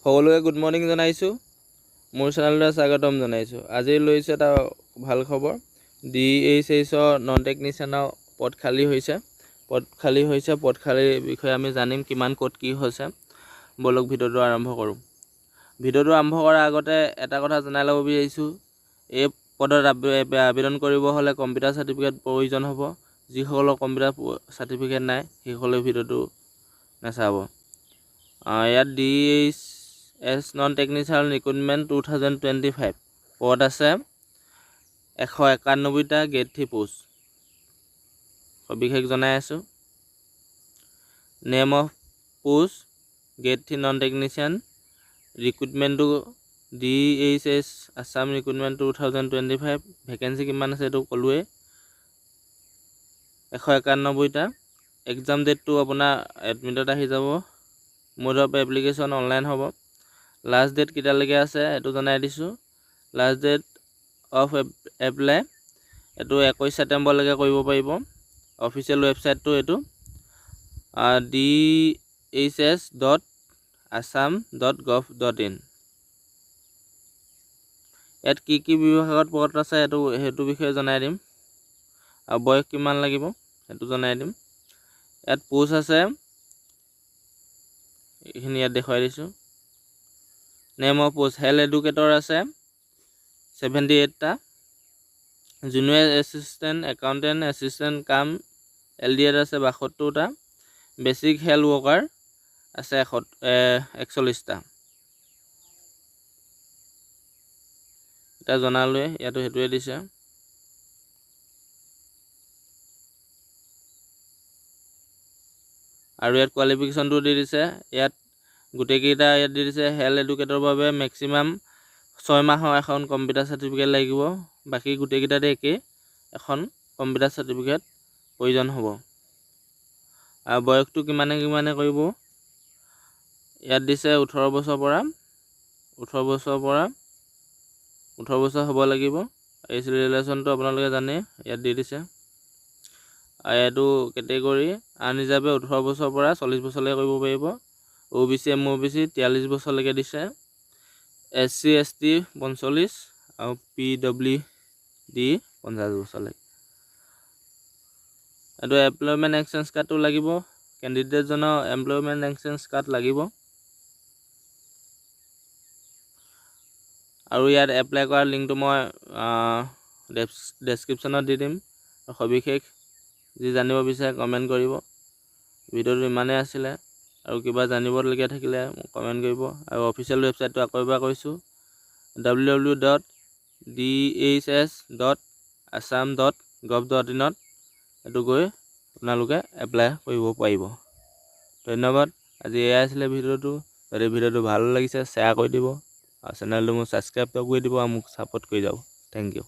সকলোকে good morning জনাইছোঁ। মোৰ চেনেললৈ স্বাগতম জনাইছোঁ। আজি লৈছোঁ এটা ভাল খবৰ। DHSৰ নন টেকনিচিয়ানৰ পদ খালী হৈছে। পদ খালীৰ বিষয়ে আমি জানিম কিমান ক'ত কি হৈছে। বলক ভিডিঅ'টো আৰম্ভ কৰোঁ। ভিডিঅ'টো আৰম্ভ কৰাৰ আগতে এটা কথা জনাই ল'ব বিচাৰিছোঁ। এই পদত আবেদন কৰিব হ'লে কম্পিউটাৰ চাৰ্টিফিকেট প্ৰয়োজন হ'ব। যিসকলৰ কম্পিউটাৰ চাৰ্টিফিকেট নাই সেইসকলে ভিডিঅ'টো নাচাব। ইয়াত DHS নন টেকনিচিয়ান ৰিক্ৰুটমেণ্ট 2025 পদ আছে 191টা গ্ৰেড 3 পোষ্ট। সবিশেষ জনাই আছোঁ। Name of post grade 3 non technician ৰিক্ৰুটমেণ্টটো DHS আছাম ৰিক্ৰুটমেণ্ট 2025। ভেকেঞ্চি কিমান আছে এইটো ক'লোৱেই 191টা। এক্সাম ডেটটো আপোনাৰ এডমিটত আহি যাব। মোড অফ এপ্লিকেশ্যন অনলাইন হ'ব। লাষ্ট ডেট কেতিয়ালৈকে আছে এইটো জনাই দিছোঁ। লাষ্ট ডেট অফ এপ্লাই এইটো 21 ছেপ্টেম্বৰলৈকে কৰিব পাৰিব। অফিচিয়েল ৱেবছাইটটো এইটো dhs.assam.gov.in। ইয়াত কি বিভাগত পদ আছে সেইটো বিষয়ে জনাই দিম। আৰু বয়স কিমান লাগিব সেইটো জনাই দিম। ইয়াত পোষ্ট আছে এইখিনি ইয়াত দেখুৱাই দিছোঁ। Name of post health educator আছে 78টা। জুনিয়ৰ এছিষ্টেণ্ট একাউণ্টেণ্ট এছিষ্টেণ্ট কাম LDত আছে 72টা। বেচিক হেল্থ ৱৰ্কাৰ আছে 41টা। এতিয়া জনালোৱে ইয়াতো সেইটোৱে দিছে। আৰু ইয়াত কোৱালিফিকেশ্যনটো দি দিছে। ইয়াত গোটেইকেইটা ইয়াত দি দিছে। হেল্থ এডুকেটৰৰ বাবে মেক্সিমাম 6 মাহৰ এখন কম্পিউটাৰ চাৰ্টিফিকেট লাগিব। বাকী গোটেইকেইটাতে একেই এখন কম্পিউটাৰ চাৰ্টিফিকেট প্ৰয়োজন হ'ব। আৰু বয়সটো কিমানে কৰিব ইয়াত দিছে 18 বছৰ হ'ব লাগিব। এজ ৰিলেশ্যনটো আপোনালোকে জানে ইয়াত দি দিছে। আৰু এইটো কেটেগৰী আনৰিজাৰ্ভে 18 বছৰৰ পৰা 40 বছৰলৈকে কৰিব পাৰিব। OBC MOBC 43 বছৰলৈকে দিছে। SC ST 45 আৰু PWD 50 বছৰলৈকে। এইটো এমপ্লয়মেণ্ট এক্সচেঞ্জ কাৰ্ডটো লাগিব। কেণ্ডিডেটজনৰ এমপ্লয়মেণ্ট এক্সচেঞ্জ কাৰ্ড লাগিব। আৰু ইয়াত এপ্লাই কৰাৰ লিংকটো মই ডেছক্ৰিপশ্যনত দি দিম। সবিশেষ যি জানিব বিচাৰে কমেণ্ট কৰিব। ভিডিঅ'টো ইমানেই আছিলে। আৰু কিবা জানিবলগীয়া থাকিলে কমেণ্ট কৰিব। আৰু অফিচিয়েল ৱেবছাইটটো আকৌ এবাৰ কৈছোঁ www.dhs.assam.gov.in এইটো গৈ আপোনালোকে এপ্লাই কৰিব পাৰিব। ধন্যবাদ। আজি এয়াই আছিলে ভিডিঅ'টো। যদি ভিডিঅ'টো ভাল লাগিছে শ্বেয়াৰ কৰি দিব আৰু চেনেলটো মোক ছাবস্ক্ৰাইব কৰি দিব আৰু মোক ছাপোৰ্ট কৰি যাব। Thank U.